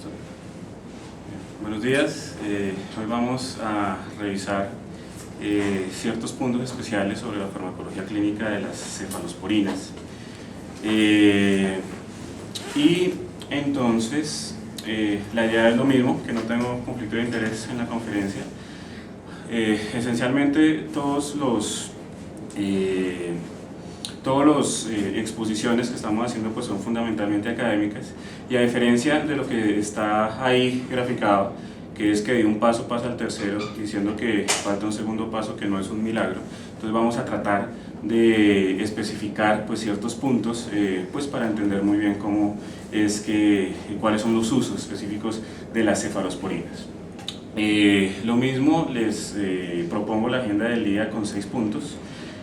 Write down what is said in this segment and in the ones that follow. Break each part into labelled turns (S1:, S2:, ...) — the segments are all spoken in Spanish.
S1: ¿Listo? Buenos días. Hoy vamos a revisar ciertos puntos especiales sobre la farmacología clínica de las cefalosporinas. Y entonces, la idea es lo mismo, que no tengo conflicto de interés en la conferencia. Esencialmente, todas las exposiciones que estamos haciendo pues son fundamentalmente académicas, y a diferencia de lo que está ahí graficado, que es que de un paso pasa al tercero diciendo que falta un segundo paso, que no es un milagro, entonces vamos a tratar de especificar pues ciertos puntos pues para entender muy bien cuáles son los usos específicos de las cefalosporinas. Lo mismo, les propongo la agenda del día con 6 puntos.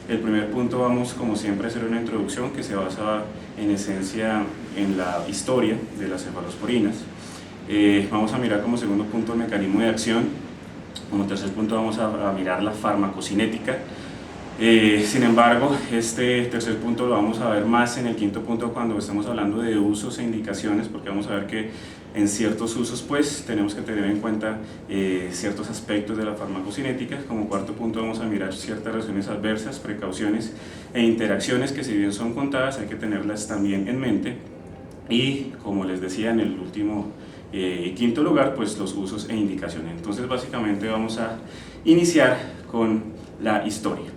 S1: El primer punto, vamos como siempre a hacer una introducción que se basa en esencia en la historia de las cefalosporinas. Vamos a mirar como segundo punto el mecanismo de acción. Como tercer punto vamos a mirar la farmacocinética. Sin embargo, este tercer punto lo vamos a ver más en el quinto punto cuando estemos hablando de usos e indicaciones, porque vamos a ver que en ciertos usos pues tenemos que tener en cuenta ciertos aspectos de la farmacocinética. Como cuarto punto vamos a mirar ciertas reacciones adversas, precauciones e interacciones que, si bien son contadas, hay que tenerlas también en mente. Y como les decía en el último quinto lugar, pues los usos e indicaciones. Entonces básicamente vamos a iniciar con la historia.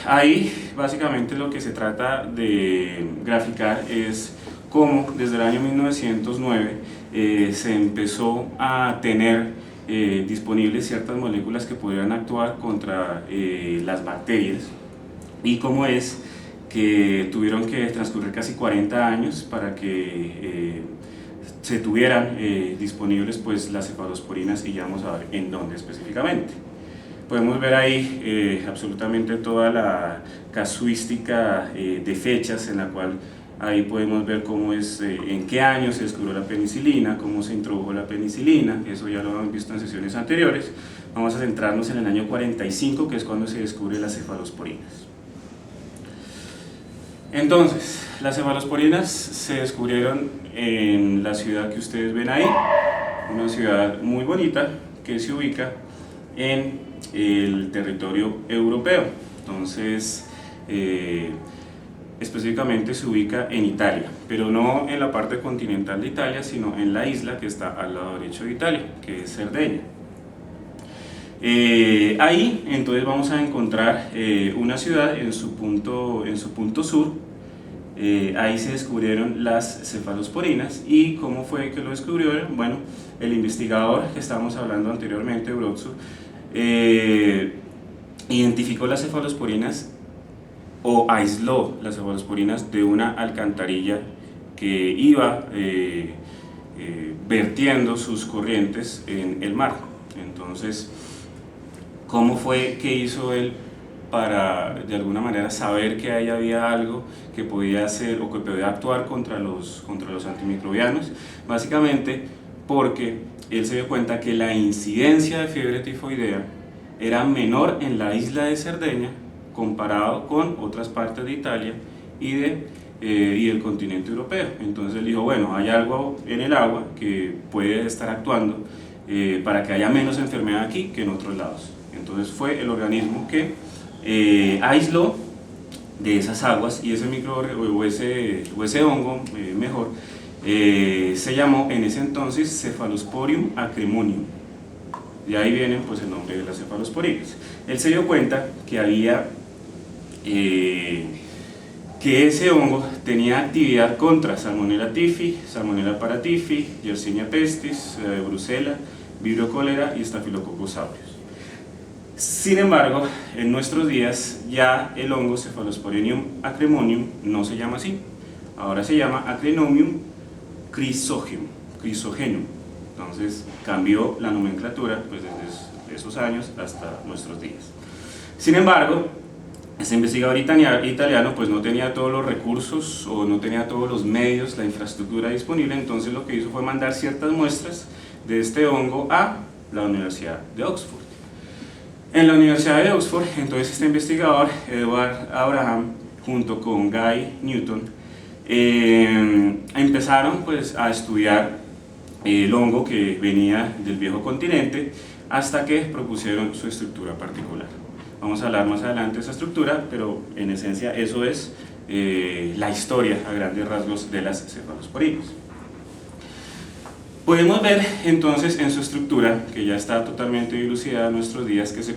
S1: Ahí básicamente lo que se trata de graficar es cómo desde el año 1909 se empezó a tener disponibles ciertas moléculas que podrían actuar contra las bacterias, y cómo es que tuvieron que transcurrir casi 40 años para que se tuvieran disponibles pues las cefalosporinas, y ya vamos a ver en dónde específicamente. Podemos ver ahí absolutamente toda la casuística de fechas, en la cual ahí podemos ver cómo es, en qué año se descubrió la penicilina, cómo se introdujo la penicilina. Eso ya lo hemos visto en sesiones anteriores. Vamos a centrarnos en el año 45, que es cuando se descubre las cefalosporinas. Entonces, las cefalosporinas se descubrieron en la ciudad que ustedes ven ahí, una ciudad muy bonita que se ubica en el territorio europeo. Entonces, específicamente se ubica en Italia, pero no en la parte continental de Italia, sino en la isla que está al lado derecho de Italia, que es Cerdeña. Ahí entonces vamos a encontrar una ciudad en su punto sur. Ahí se descubrieron las cefalosporinas. ¿Y cómo fue que lo descubrieron? Bueno, el investigador que estábamos hablando anteriormente, Brotzu, identificó las cefalosporinas, o aisló las cefalosporinas de una alcantarilla que iba vertiendo sus corrientes en el mar. Entonces, ¿cómo fue que hizo él para de alguna manera saber que ahí había algo que podía hacer o que podía actuar contra los antimicrobianos? Básicamente porque él se dio cuenta que la incidencia de fiebre tifoidea era menor en la isla de Cerdeña comparado con otras partes de Italia y del continente europeo. Entonces él dijo, bueno, hay algo en el agua que puede estar actuando para que haya menos enfermedad aquí que en otros lados. Entonces fue el organismo que aisló de esas aguas, y ese o ese hongo mejor se llamó en ese entonces Cephalosporium acremonium. De ahí viene pues el nombre de las cefalosporinas. Él se dio cuenta que había que ese hongo tenía actividad contra Salmonella typhi, Salmonella paratyphi, Yersinia pestis, Brucella, Vibrio cholera y Staphylococcus aureus. Sin embargo, en nuestros días ya el hongo Cephalosporium acremonium no se llama así. Ahora se llama Acrenomium chrysogenum. Entonces cambió la nomenclatura pues desde esos años hasta nuestros días. Sin embargo, este investigador italiano pues no tenía todos los recursos, o no tenía todos los medios, la infraestructura disponible. Entonces lo que hizo fue mandar ciertas muestras de este hongo a la Universidad de Oxford. En la Universidad de Oxford, entonces este investigador, Edward Abraham, junto con Guy Newton, empezaron pues a estudiar el hongo que venía del viejo continente, hasta que propusieron su estructura particular. Vamos a hablar más adelante de esa estructura, pero en esencia eso es la historia a grandes rasgos de las cefalosporinas. Podemos ver entonces en su estructura, que ya está totalmente dilucidada en nuestros días, que se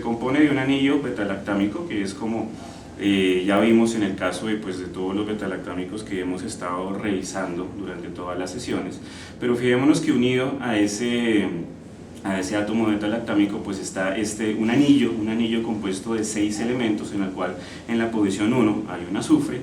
S1: compone de un anillo betalactámico, que es como ya vimos en el caso de todos los betalactámicos que hemos estado revisando durante todas las sesiones, pero fijémonos que unido a ese átomo betalactámico pues está un anillo compuesto de 6 elementos, en el cual en la posición 1 hay un azufre,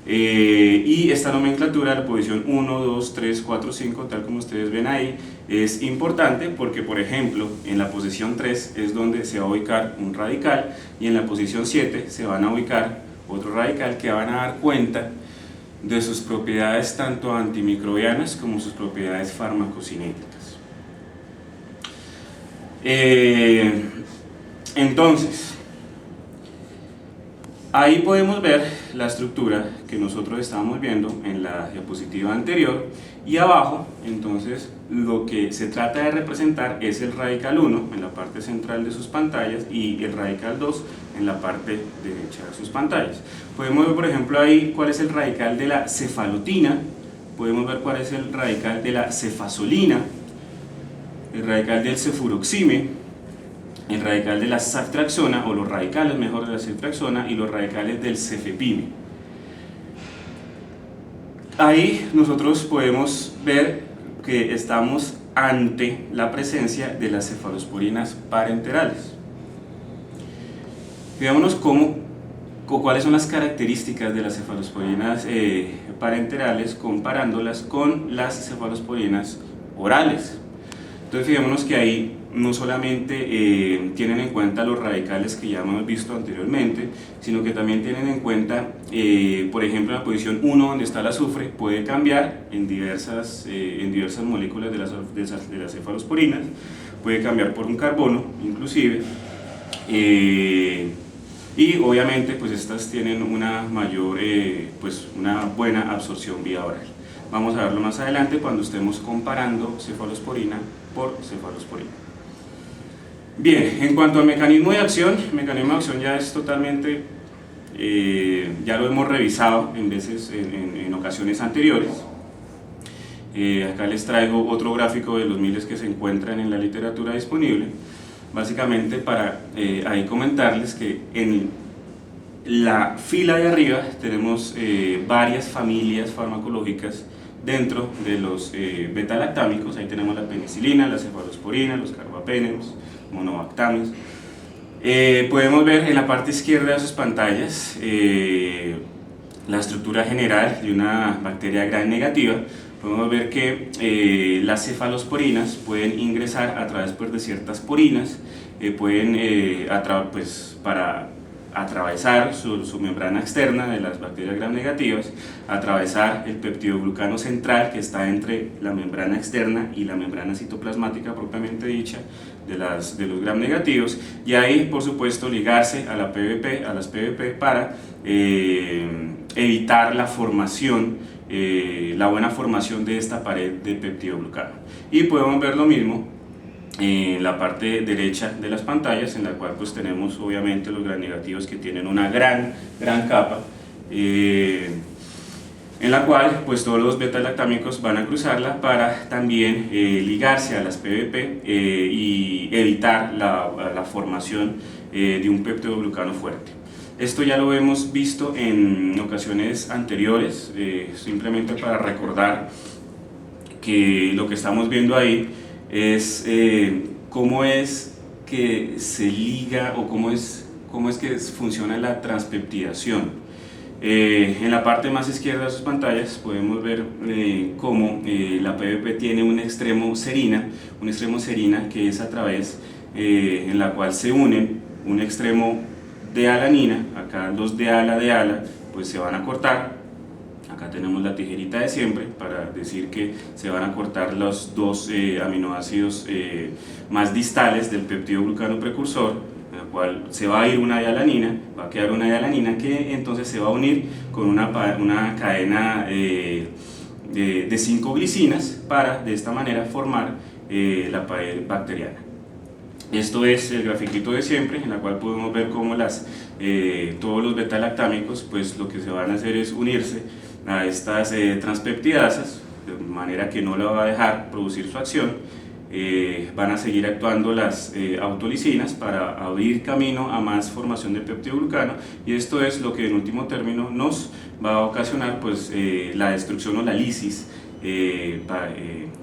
S1: y esta nomenclatura, la posición 1, 2, 3, 4, 5, tal como ustedes ven ahí, es importante porque, por ejemplo, en la posición 3 es donde se va a ubicar un radical, y en la posición 7 se van a ubicar otro radical que van a dar cuenta de sus propiedades tanto antimicrobianas como sus propiedades farmacocinéticas. Entonces, ahí podemos ver la estructura que nosotros estábamos viendo en la diapositiva anterior, y abajo entonces lo que se trata de representar es el radical 1 en la parte central de sus pantallas y el radical 2 en la parte derecha de sus pantallas. Podemos ver, por ejemplo, ahí cuál es el radical de la cefalotina, podemos ver cuál es el radical de la cefazolina, el radical del cefuroxime, el radical de la ceftriaxona, o los radicales mejor de la ceftriaxona, y los radicales del cefepime. Ahí nosotros podemos ver que estamos ante la presencia de las cefalosporinas parenterales. Veámonos cuáles son las características de las cefalosporinas parenterales comparándolas con las cefalosporinas orales. Entonces fijémonos que ahí no solamente tienen en cuenta los radicales que ya hemos visto anteriormente, sino que también tienen en cuenta, por ejemplo, en la posición 1 donde está el azufre, puede cambiar en diversas moléculas de las cefalosporinas, puede cambiar por un carbono inclusive, y obviamente pues estas tienen una mayor, una buena absorción vía oral. Vamos a verlo más adelante cuando estemos comparando cefalosporina por cefalosporina. Bien, en cuanto al mecanismo de acción, ya es totalmente, ya lo hemos revisado en ocasiones anteriores. Acá les traigo otro gráfico de los miles que se encuentran en la literatura disponible, básicamente para ahí comentarles que en la fila de arriba tenemos varias familias farmacológicas dentro de los betalactámicos. Ahí tenemos la penicilina, la cefalosporina, los carbapenems, monobactames. Podemos ver en la parte izquierda de sus pantallas la estructura general de una bacteria gram negativa. Podemos ver que las cefalosporinas pueden ingresar a través de ciertas porinas, para atravesar su membrana externa de las bacterias gram negativas, atravesar el peptidoglucano central que está entre la membrana externa y la membrana citoplasmática propiamente dicha de los gram negativos, y ahí por supuesto ligarse a las PVP para evitar la formación, la buena formación de esta pared de peptidoglucano. Y podemos ver lo mismo en la parte derecha de las pantallas, en la cual pues tenemos obviamente los gram negativos que tienen una gran capa, en la cual pues todos los betalactámicos van a cruzarla para también ligarse a las PVP y evitar la formación de un peptidoglucano fuerte. Esto ya lo hemos visto en ocasiones anteriores, simplemente para recordar que lo que estamos viendo ahí es cómo es que se liga, o cómo es que funciona la transpeptidación. En la parte más izquierda de sus pantallas podemos ver cómo la PVP tiene un extremo serina que es a través en la cual se unen un extremo de alanina. Acá los de ala pues se van a cortar. Acá tenemos la tijerita de siempre para decir que se van a cortar los dos aminoácidos más distales del peptidoglucano precursor, en la cual se va a ir una dialanina, va a quedar una dialanina que entonces se va a unir con una cadena de 5 glicinas para de esta manera formar la pared bacteriana. Esto es el grafiquito de siempre, en la cual podemos ver cómo todos los beta-lactámicos pues lo que se van a hacer es unirse a estas transpeptidasas, de manera que no la va a dejar producir su acción. Van a seguir actuando las autolisinas para abrir camino a más formación de peptidoglucano, y esto es lo que en último término nos va a ocasionar pues, la destrucción o la lisis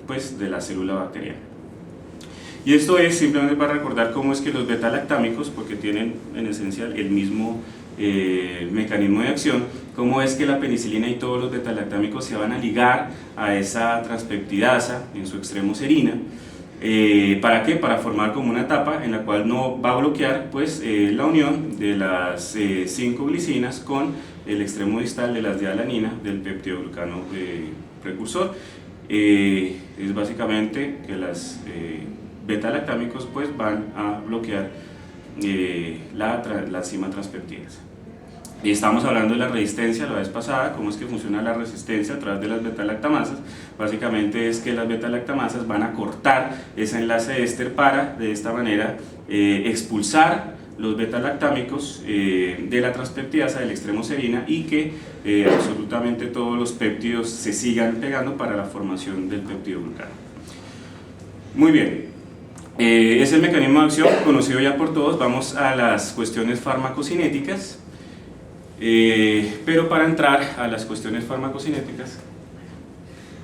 S1: pues, de la célula bacteriana. Y esto es simplemente para recordar cómo es que los beta-lactámicos, porque tienen en esencia el mismo mecanismo de acción, cómo es que la penicilina y todos los beta-lactámicos se van a ligar a esa transpeptidasa en su extremo serina. ¿Para qué? Para formar como una tapa en la cual no va a bloquear pues, la unión de las 5 glicinas con el extremo distal de las de alanina del peptidoglucano precursor. Es básicamente que las beta-lactámicos pues, van a bloquear la enzima transpeptidasa. Y estamos hablando de la resistencia la vez pasada, cómo es que funciona la resistencia a través de las beta-lactamasas. Básicamente es que las beta-lactamasas van a cortar ese enlace éster para de esta manera expulsar los beta-lactámicos de la transpeptidasa del extremo serina, y que absolutamente todos los péptidos se sigan pegando para la formación del peptidoglucano. Muy bien, es el mecanismo de acción conocido ya por todos. Vamos a las cuestiones farmacocinéticas. Pero para entrar a las cuestiones farmacocinéticas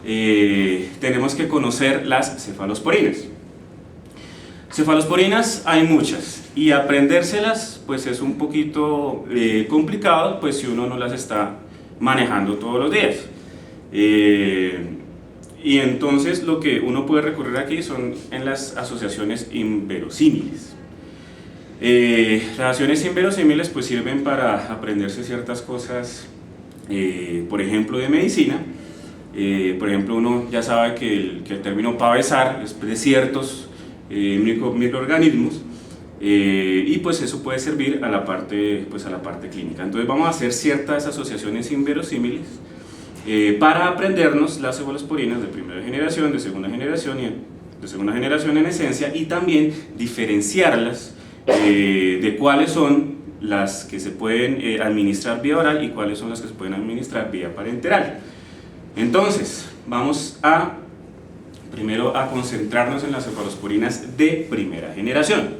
S1: tenemos que conocer las cefalosporinas. Cefalosporinas hay muchas, y aprendérselas pues es un poquito complicado pues si uno no las está manejando todos los días. Y entonces lo que uno puede recurrir aquí son en las asociaciones inverosímiles. Las asociaciones inverosímiles pues sirven para aprenderse ciertas cosas, por ejemplo de medicina. Por ejemplo, uno ya sabe que el término pavesar es de ciertos microorganismos, y pues eso puede servir a la parte clínica. Entonces vamos a hacer ciertas asociaciones inverosímiles para aprendernos las cefalosporinas de primera generación, de segunda generación y de segunda generación en esencia, y también diferenciarlas de cuáles son las que se pueden administrar vía oral y cuáles son las que se pueden administrar vía parenteral. Entonces, vamos primero a concentrarnos en las cefalosporinas de primera generación.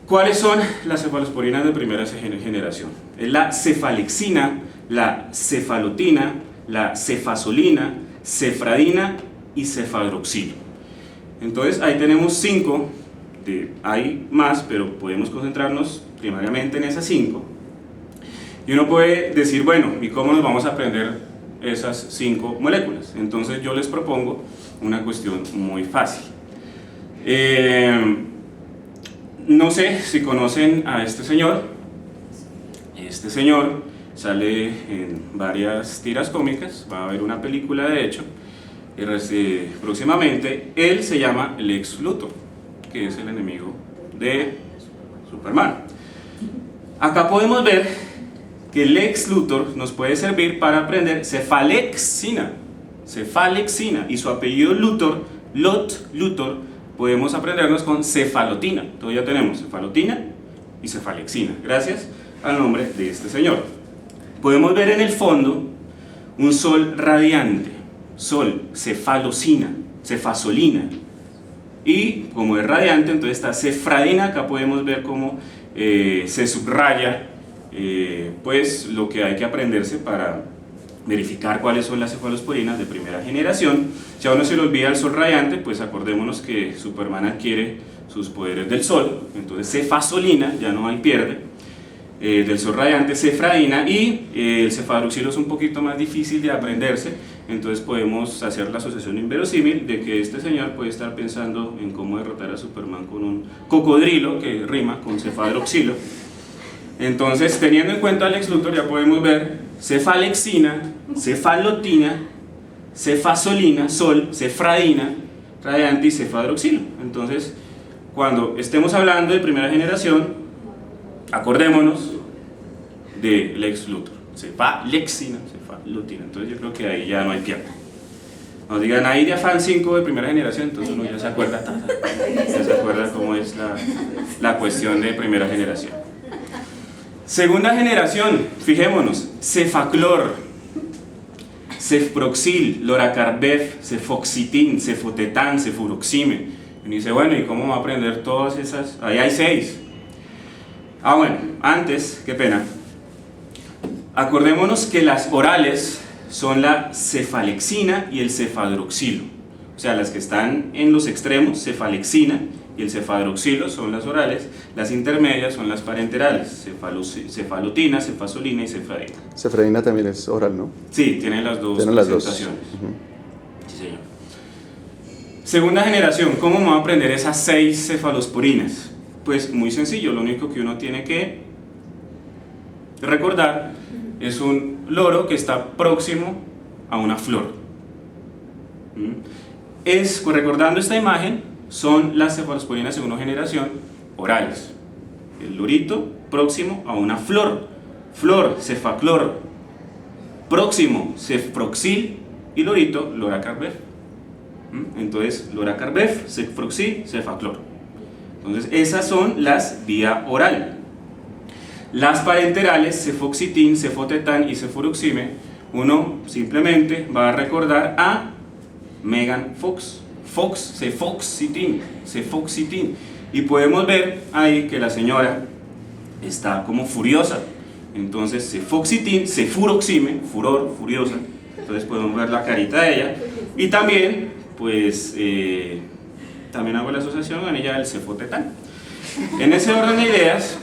S1: ¿Cuáles son las cefalosporinas de primera generación? Es la cefalexina, la cefalotina, la cefazolina, cefradina y cefadroxilo. Entonces, ahí tenemos 5. Hay más, pero podemos concentrarnos primariamente en esas 5. Y uno puede decir, bueno, ¿y cómo nos vamos a aprender esas 5 moléculas? Entonces yo les propongo una cuestión muy fácil. No sé si conocen a este señor. Este señor sale en varias tiras cómicas, va a haber una película de hecho, próximamente. Él se llama Lex Luthor, que es el enemigo de Superman. Acá podemos ver que Lex Luthor nos puede servir para aprender cefalexina, y su apellido Luthor, Luthor, podemos aprendernos con cefalotina. Entonces ya tenemos cefalotina y cefalexina, gracias al nombre de este señor. Podemos ver en el fondo un sol radiante, sol, cefalocina, cefazolina. Y como es radiante, entonces está cefradina. Acá podemos ver cómo se subraya pues lo que hay que aprenderse para verificar cuáles son las cefalosporinas de primera generación. Si a uno se le olvida el sol radiante, pues acordémonos que Superman adquiere sus poderes del sol. Entonces cefazolina, ya no hay pierde, del sol radiante, cefradina, y el cefadroxilo es un poquito más difícil de aprenderse. Entonces podemos hacer la asociación inverosímil de que este señor puede estar pensando en cómo derrotar a Superman con un cocodrilo, que rima con cefadroxilo. Entonces, teniendo en cuenta a Lex Luthor, ya podemos ver cefalexina, cefalotina, cefazolina, sol, cefradina, radiante y cefadroxilo. Entonces, cuando estemos hablando de primera generación, acordémonos de Lex Luthor. cefalexina, cefalutina. Entonces yo creo que ahí ya no hay pierde. Nos digan ahí de afán 5 de primera generación, entonces uno ya se acuerda, cómo es la cuestión de primera generación. Segunda generación, fijémonos, cefaclor, cefproxil, loracarbev, cefoxitin, cefotetan, cefuroxime. Y uno dice, bueno, ¿y cómo va a aprender todas esas? Ahí hay 6. Bueno, antes, qué pena. Acordémonos que las orales son la cefalexina y el cefadroxilo. O sea, las que están en los extremos, cefalexina y el cefadroxilo son las orales, las intermedias son las parenterales, cefalutina, cefazolina y cefradina.
S2: Cefradina también es oral, ¿no?
S1: Sí, tiene las dos presentaciones. Sí, señor. Segunda generación, ¿cómo vamos a aprender esas 6 cefalosporinas? Pues muy sencillo, lo único que uno tiene que recordar es un loro que está próximo a una flor. Recordando esta imagen, son las cefalosporinas segunda generación orales. El lorito próximo a una flor. Flor, cefaclor. Próximo, cefproxil. Y lorito, loracarbev. Entonces, loracarbev, cefproxil, cefaclor. Entonces, esas son las vía oral. Las parenterales, cefoxitin, cefotetan y cefuroxime, uno simplemente va a recordar a Megan Fox. Cefoxitin. Y podemos ver ahí que la señora está como furiosa. Entonces, cefoxitin, cefuroxime, furor, furiosa. Entonces podemos ver la carita de ella. Y también, pues, también hago la asociación con ella del cefotetan. En ese orden de ideas,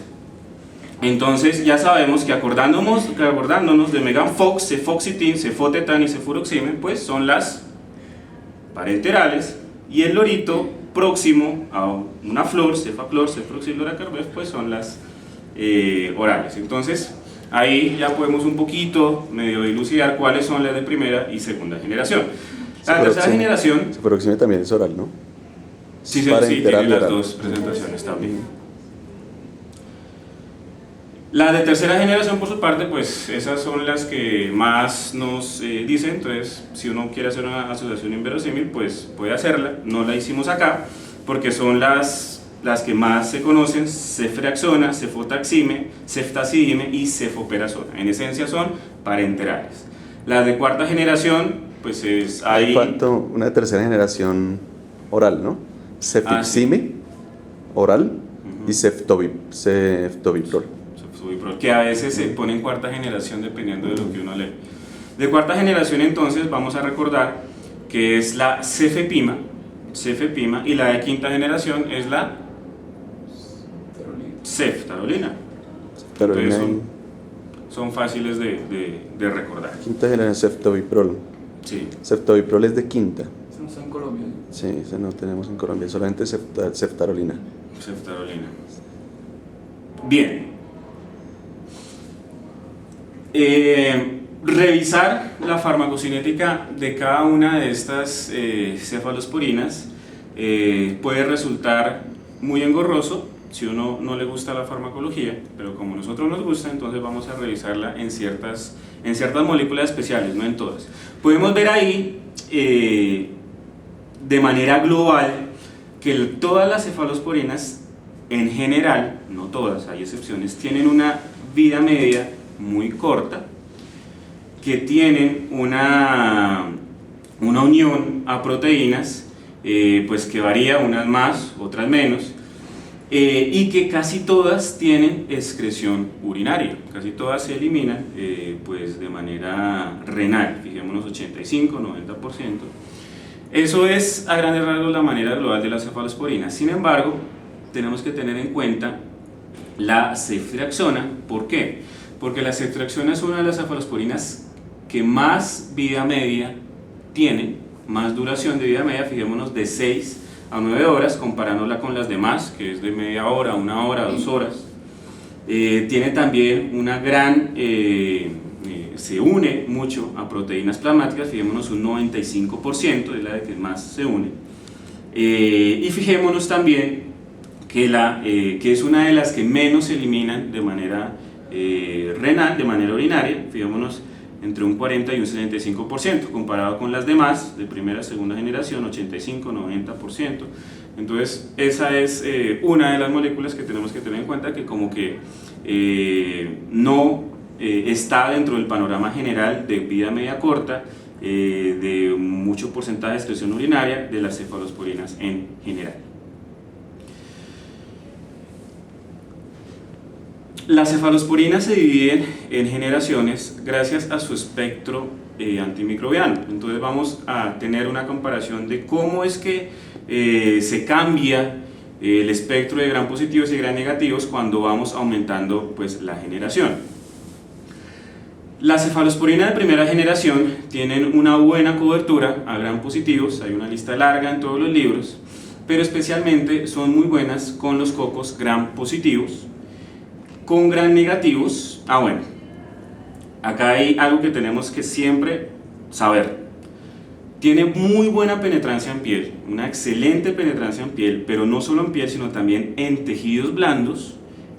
S1: entonces ya sabemos que acordándonos de Megan Fox, cefoxitin, cefotetan y cefuroxime, pues son las parenterales, y el lorito próximo a una flor, cefaclor, cefproxil, loracarbev, pues son las orales. Entonces ahí ya podemos un poquito medio dilucidar cuáles son las de primera y segunda generación. La tercera generación...
S2: Cefuroxime también es oral, ¿no?
S1: Sí, tiene las dos presentaciones también. Las de tercera generación, por su parte, pues esas son las que más nos dicen. Entonces, si uno quiere hacer una asociación inverosímil, pues puede hacerla. No la hicimos acá porque son las que más se conocen: ceftriaxona, cefotaxime, ceftazidime y cefoperazona. En esencia son parenterales. Las de cuarta generación, pues es ahí...
S2: Falta una de tercera generación oral, ¿no? Cefixime, oral, y ceftobiprol.
S1: Que a veces se pone en cuarta generación dependiendo de lo que uno lee. De cuarta generación, entonces, vamos a recordar que es la cefepima, y la de quinta generación es la ceftarolina. Entonces son fáciles de recordar.
S2: Quinta generación, ceftobiprol.
S1: Sí.
S2: Ceftobiprol es de quinta.
S3: Eso no está en Colombia.
S2: Sí, eso no tenemos en Colombia, solamente ceftarolina.
S1: Ceftarolina. Bien. Revisar la farmacocinética de cada una de estas cefalosporinas puede resultar muy engorroso si uno no le gusta la farmacología, pero como a nosotros nos gusta, entonces vamos a revisarla en ciertas moléculas especiales, no en todas. Podemos ver ahí de manera global que todas las cefalosporinas en general, no todas, hay excepciones, tienen una vida media muy corta, que tienen una unión a proteínas pues que varía, unas más, otras menos, y que casi todas tienen excreción urinaria, casi todas se eliminan pues de manera renal, fijémonos 85, 90%. Eso es a grandes rasgos la manera global de las cefalosporinas. Sin embargo, tenemos que tener en cuenta la ceftriaxona. ¿Por qué? Porque la ceftriaxona es una de las cefalosporinas que más vida media tiene, más duración de vida media, fijémonos de 6 a 9 horas, comparándola con las demás, que es de media hora, 1 hora, 2 horas. Tiene también una gran, se une mucho a proteínas plasmáticas, fijémonos un 95% es la de que más se une. Y fijémonos también que es una de las que menos se eliminan de manera renal de manera urinaria, fijémonos, entre un 40 y un 65%, comparado con las demás, de primera, segunda generación, 85, 90%. Entonces, esa es una de las moléculas que tenemos que tener en cuenta, que como que no está dentro del panorama general de vida media corta, de mucho porcentaje de excreción urinaria de las cefalosporinas en general. Las cefalosporinas se dividen en generaciones gracias a su espectro antimicrobiano. Entonces vamos a tener una comparación de cómo es que se cambia el espectro de gram positivos y gram negativos cuando vamos aumentando pues, la generación. Las cefalosporinas de primera generación tienen una buena cobertura a gram positivos, hay una lista larga en todos los libros, pero especialmente son muy buenas con los cocos gram positivos. Con gram negativos, bueno, acá hay algo que tenemos que siempre saber. Tiene muy buena penetrancia en piel, una excelente penetrancia en piel, pero no solo en piel, sino también en tejidos blandos,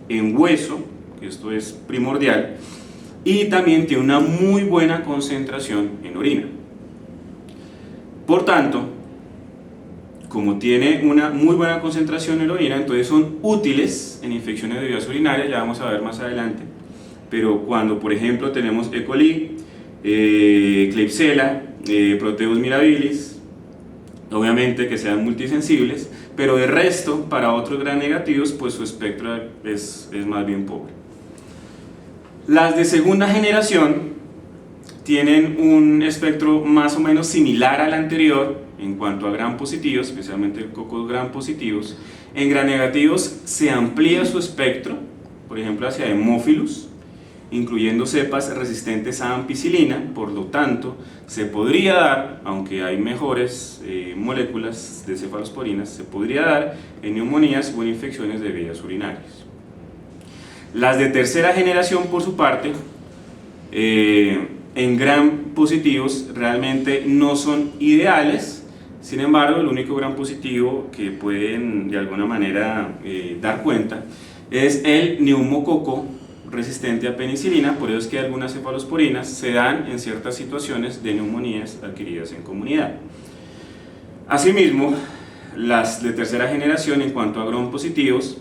S1: en hueso, que esto es primordial, y también tiene una muy buena concentración en orina. Por tanto, como tiene una muy buena concentración en orina, entonces son útiles en infecciones de vías urinarias, ya vamos a ver más adelante. Pero cuando, por ejemplo, tenemos E. coli, Klebsiella, Proteus mirabilis, obviamente que sean multisensibles, pero de resto, para otros gram negativos, pues su espectro es más bien pobre. Las de segunda generación tienen un espectro más o menos similar al anterior en cuanto a gram positivos, especialmente cocos gram positivos. En gram negativos se amplía su espectro, por ejemplo hacia Haemophilus, incluyendo cepas resistentes a ampicilina. Por lo tanto, se podría dar, aunque hay mejores moléculas de cefalosporinas, se podría dar en neumonías o en infecciones de vías urinarias. Las de tercera generación, por su parte, en gram positivos realmente no son ideales. Sin embargo, el único gram positivo que pueden de alguna manera dar cuenta es el neumococo resistente a penicilina. Por eso es que algunas cefalosporinas se dan en ciertas situaciones de neumonías adquiridas en comunidad. Asimismo, las de tercera generación en cuanto a gram positivos,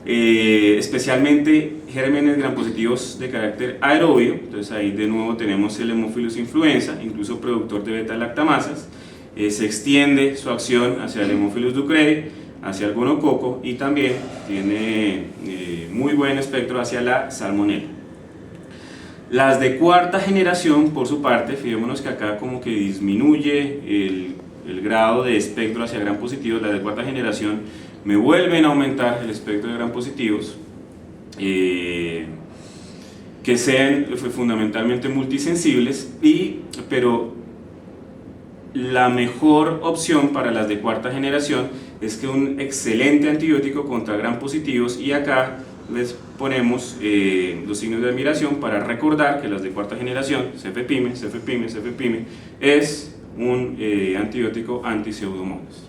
S1: especialmente gérmenes gram positivos de carácter aerobio, entonces ahí de nuevo tenemos el Haemophilus influenza, incluso productor de beta-lactamasas. Se extiende su acción hacia el Haemophilus ducreyi, hacia el gonococo, y también tiene muy buen espectro hacia la salmonella. Las de cuarta generación, por su parte, fijémonos que acá como que disminuye el grado de espectro hacia gram positivos. Las de cuarta generación me vuelven a aumentar el espectro de gram positivos, que sean fundamentalmente multisensibles, pero la mejor opción para las de cuarta generación es que un excelente antibiótico contra gram positivos, y acá les ponemos los signos de admiración para recordar que las de cuarta generación, cefepime, es un antibiótico anti-pseudomonas.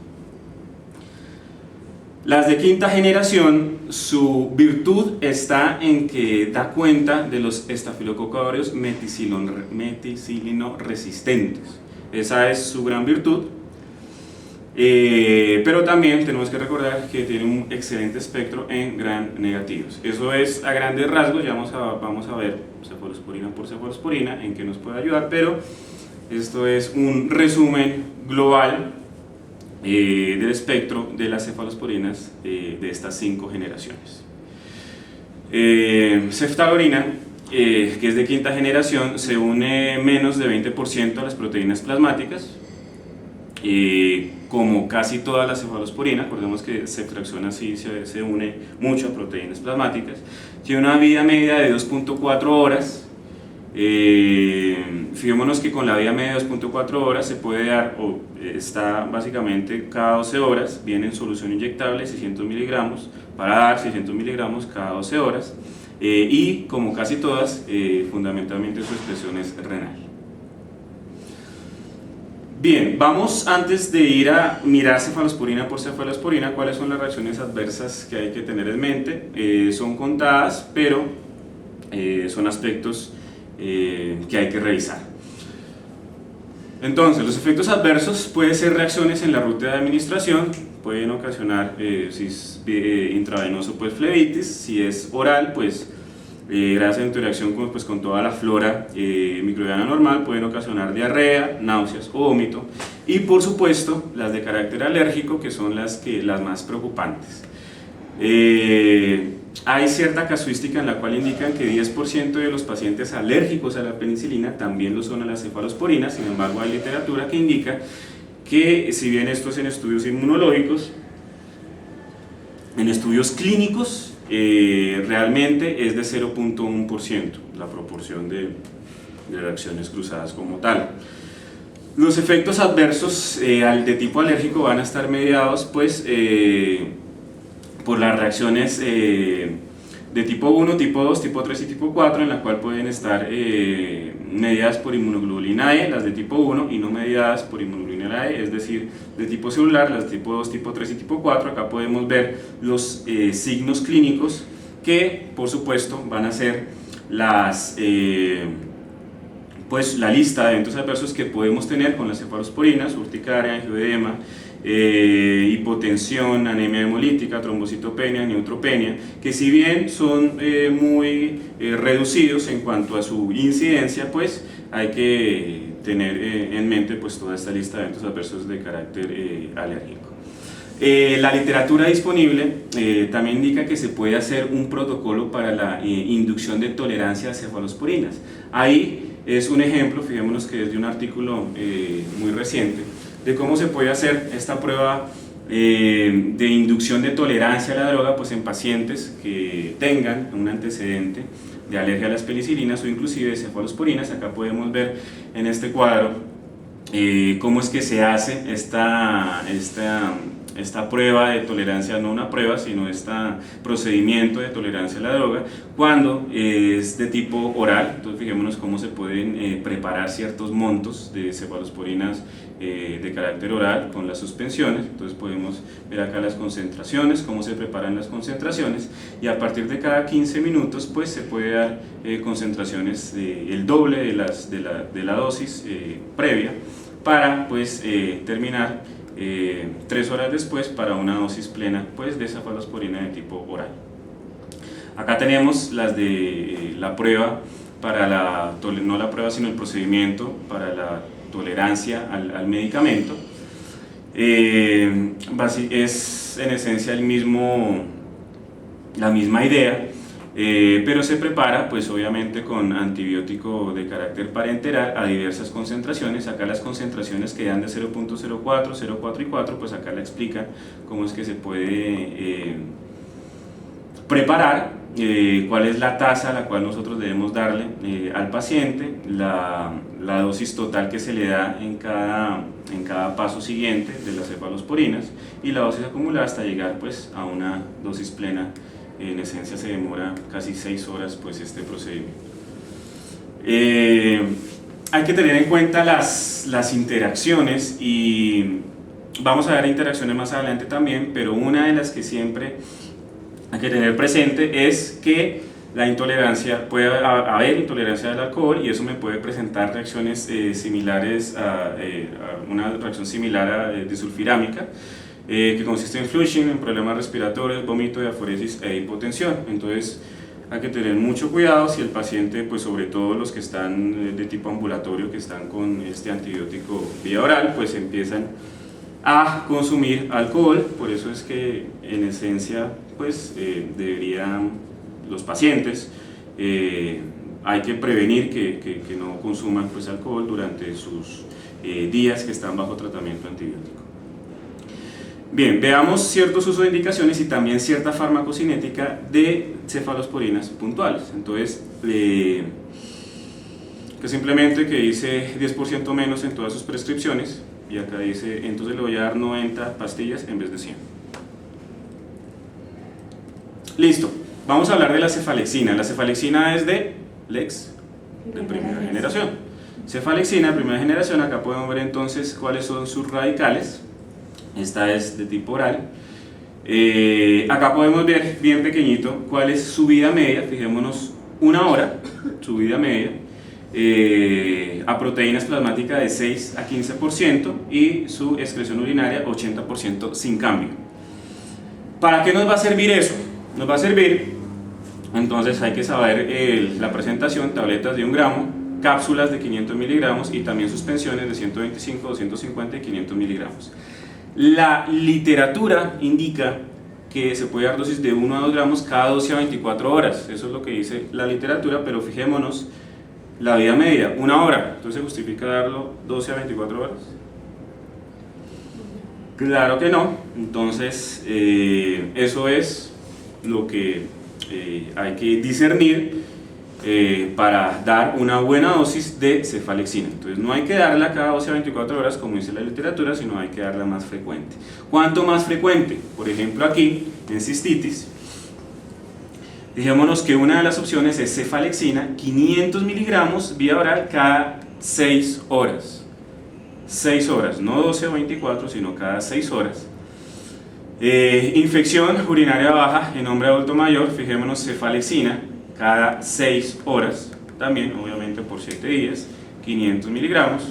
S1: Las de quinta generación, su virtud está en que da cuenta de los estafilococcus aureus meticilino resistentes. Esa es su gran virtud, pero también tenemos que recordar que tiene un excelente espectro en gram negativos. Eso es a grandes rasgos, ya vamos a ver cefalosporina por cefalosporina en qué nos puede ayudar, pero esto es un resumen global del espectro de las cefalosporinas de estas 5 generaciones. Ceftalorina, que es de quinta generación, se une menos de 20% a las proteínas plasmáticas, como casi todas las cefalosporinas. Recordemos que ceftriaxona sí se une mucho a proteínas plasmáticas. Tiene una vida media de 2.4 horas. Fijémonos que con la vida media de 2.4 horas se puede dar, o está básicamente cada 12 horas, viene en solución inyectable 600 miligramos, para dar 600 miligramos cada 12 horas, y como casi todas, fundamentalmente su expresión es renal. Bien, vamos, antes de ir a mirar cefalosporina por cefalosporina, cuáles son las reacciones adversas que hay que tener en mente. Son contadas, pero son aspectos que hay que revisar. Entonces, los efectos adversos pueden ser reacciones en la ruta de administración, pueden ocasionar, si es intravenoso, pues flebitis, si es oral, pues gracias a la interacción con toda la flora microbiana normal, pueden ocasionar diarrea, náuseas o vómito, y por supuesto las de carácter alérgico, que son las más preocupantes. Hay cierta casuística en la cual indican que 10% de los pacientes alérgicos a la penicilina también lo son a las cefalosporinas. Sin embargo, hay literatura que indica que, si bien esto es en estudios inmunológicos, en estudios clínicos realmente es de 0.1% la proporción de reacciones cruzadas como tal. Los efectos adversos de tipo alérgico van a estar mediados pues por las reacciones de tipo 1, tipo 2, tipo 3 y tipo 4, en la cual pueden estar mediadas por inmunoglobulina E, las de tipo 1, y no mediadas por inmunoglobulina E, es decir, de tipo celular, las de tipo 2, tipo 3 y tipo 4. Acá podemos ver los signos clínicos que, por supuesto, van a ser pues la lista de eventos adversos que podemos tener con las cefalosporinas: urticaria, angioedema, hipotensión, anemia hemolítica, trombocitopenia, neutropenia, que si bien son muy reducidos en cuanto a su incidencia, pues hay que tener en mente pues toda esta lista de eventos adversos de carácter alérgico. La literatura disponible también indica que se puede hacer un protocolo para la inducción de tolerancia a cefalosporinas. Ahí es un ejemplo, fijémonos que es de un artículo muy reciente, de cómo se puede hacer esta prueba de inducción de tolerancia a la droga pues en pacientes que tengan un antecedente de alergia a las penicilinas o inclusive de cefalosporinas. Acá podemos ver en este cuadro cómo es que se hace esta prueba de tolerancia, no una prueba, sino este procedimiento de tolerancia a la droga, cuando es de tipo oral. Entonces fijémonos cómo se pueden preparar ciertos montos de cefalosporinas de carácter oral con las suspensiones. Entonces podemos ver acá las concentraciones, cómo se preparan las concentraciones, y a partir de cada 15 minutos pues se puede dar concentraciones el doble de la dosis previa, para pues terminar 3 horas después para una dosis plena pues de cefalosporina de tipo oral. Acá tenemos las de la prueba para no la prueba sino el procedimiento para la tolerancia al medicamento. Es en esencia la misma idea, pero se prepara pues obviamente con antibiótico de carácter parenteral a diversas concentraciones. Acá las concentraciones que dan de 0.04, 0.4 y 4, pues acá la explican cómo es que se puede preparar, cuál es la tasa a la cual nosotros debemos darle al paciente, la dosis total que se le da en cada paso siguiente de las cefalosporinas, y la dosis acumulada hasta llegar pues a una dosis plena. En esencia se demora casi 6 horas pues este procedimiento. Hay que tener en cuenta las interacciones, y vamos a ver interacciones más adelante también, pero una de las que siempre hay que tener presente es que la intolerancia, puede haber intolerancia al alcohol, y eso me puede presentar reacciones similares a una reacción similar a disulfirámica, que consiste en flushing, en problemas respiratorios, vómito, diaforesis e hipotensión. Entonces hay que tener mucho cuidado si el paciente, pues sobre todo los que están de tipo ambulatorio, que están con este antibiótico vía oral, pues empiezan a consumir alcohol. Por eso es que en esencia pues deberían los pacientes, hay que prevenir que no consuman pues alcohol durante sus días que están bajo tratamiento antibiótico. Bien, veamos ciertos usos de indicaciones y también cierta farmacocinética de cefalosporinas puntuales. Entonces, que simplemente que dice 10% menos en todas sus prescripciones, y acá dice, entonces le voy a dar 90 pastillas en vez de 100. Listo, vamos a hablar de la cefalexina. La cefalexina es de Lex, de primera generación. Cefalexina de primera generación, acá podemos ver entonces cuáles son sus radicales. Esta es de tipo oral. Acá podemos ver bien pequeñito cuál es su vida media. Fijémonos 1 hora, su vida media, a proteínas plasmáticas de 6 a 15% y su excreción urinaria 80% sin cambio. ¿Para qué nos va a servir eso? Nos va a servir, entonces hay que saber la presentación: tabletas de 1 gramo, cápsulas de 500 miligramos y también suspensiones de 125, 250 y 500 miligramos. La literatura indica que se puede dar dosis de 1 a 2 gramos cada 12 a 24 horas. Eso es lo que dice la literatura, pero fijémonos, la vida media, 1 hora. Entonces, ¿justifica darlo 12 a 24 horas? Claro que no. Entonces, eso es lo que hay que discernir para dar una buena dosis de cefalexina. Entonces, no hay que darla cada 12 a 24 horas como dice la literatura, sino hay que darla más frecuente. ¿Cuánto más frecuente? Por ejemplo, aquí en cistitis, dijémonos que una de las opciones es cefalexina, 500 miligramos vía oral cada 6 horas. 6 horas, no 12 o 24, sino cada 6 horas. Infección urinaria baja en hombre adulto mayor, fijémonos, cefalexina cada 6 horas, también obviamente por 7 días, 500 miligramos.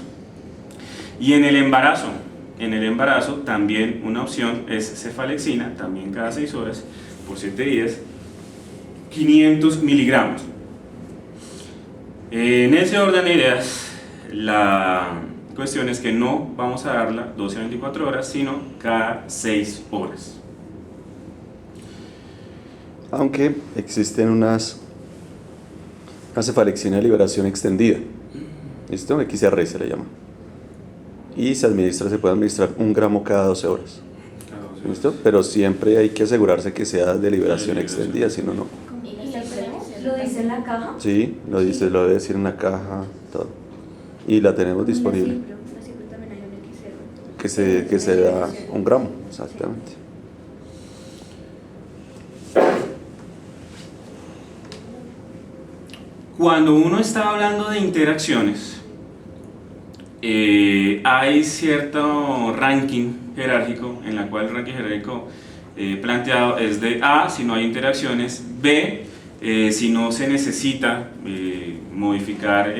S1: Y en el embarazo también una opción es cefalexina, también cada 6 horas, por 7 días, 500 miligramos. En ese orden de ideas, la cuestión es que no vamos a darla 12 a 24 horas, sino cada 6 horas.
S2: Aunque existen una cefalexina de liberación extendida, ¿listo? XR se le llama. Y se puede administrar 1 gramo cada 12 horas. ¿Listo? Pero siempre hay que asegurarse que sea de liberación extendida, si no, no.
S3: ¿Lo dice en la caja?
S2: Sí, lo debe decir en la caja, todo. Y la tenemos disponible.
S3: También hay un XR.
S2: Que se da 1 gramo, exactamente.
S1: Cuando uno está hablando de interacciones, hay cierto ranking jerárquico, en la cual el ranking jerárquico planteado es de A, si no hay interacciones; B, si no se necesita modificar